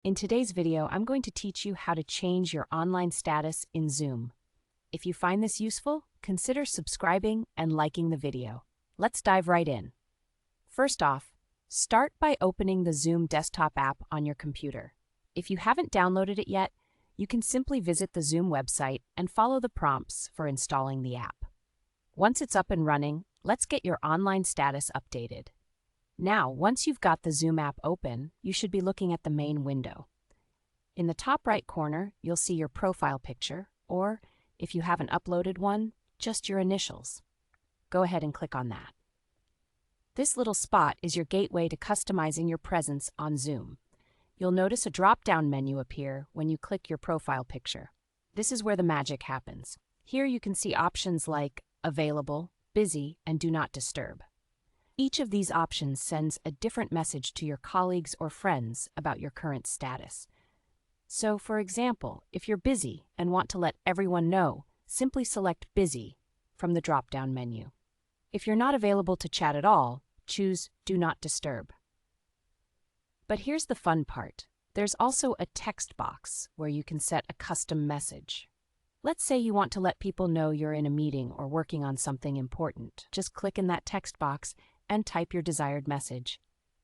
In today's video, I'm going to teach you how to change your online status in Zoom. If you find this useful, consider subscribing and liking the video. Let's dive right in. First off, start by opening the Zoom desktop app on your computer. If you haven't downloaded it yet, you can simply visit the Zoom website and follow the prompts for installing the app. Once it's up and running, let's get your online status updated. Now, once you've got the Zoom app open, you should be looking at the main window. In the top right corner, you'll see your profile picture, or, if you haven't uploaded one, just your initials. Go ahead and click on that. This little spot is your gateway to customizing your presence on Zoom. You'll notice a drop-down menu appear when you click your profile picture. This is where the magic happens. Here you can see options like Available, Busy, and Do Not Disturb. Each of these options sends a different message to your colleagues or friends about your current status. So, for example, if you're busy and want to let everyone know, simply select Busy from the drop-down menu. If you're not available to chat at all, choose Do Not Disturb. But here's the fun part. There's also a text box where you can set a custom message. Let's say you want to let people know you're in a meeting or working on something important. Just click in that text box and type your desired message.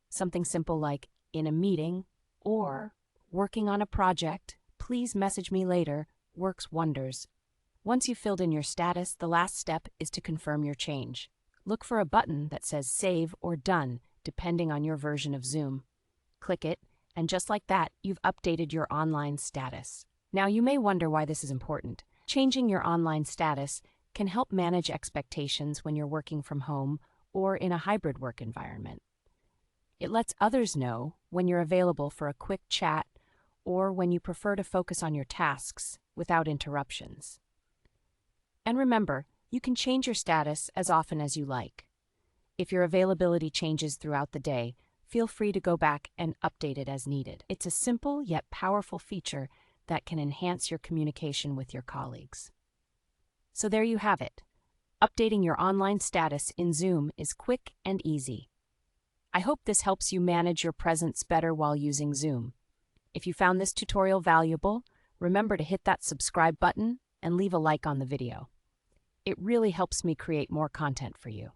Something simple like, in a meeting, or working on a project, please message me later, works wonders. Once you've filled in your status, the last step is to confirm your change. Look for a button that says Save or Done, depending on your version of Zoom. Click it, and just like that, you've updated your online status. Now, you may wonder why this is important. Changing your online status can help manage expectations when you're working from home or in a hybrid work environment. It lets others know when you're available for a quick chat or when you prefer to focus on your tasks without interruptions. And remember, you can change your status as often as you like. If your availability changes throughout the day, feel free to go back and update it as needed. It's a simple yet powerful feature that can enhance your communication with your colleagues. So there you have it. Updating your online status in Zoom is quick and easy. I hope this helps you manage your presence better while using Zoom. If you found this tutorial valuable, remember to hit that subscribe button and leave a like on the video. It really helps me create more content for you.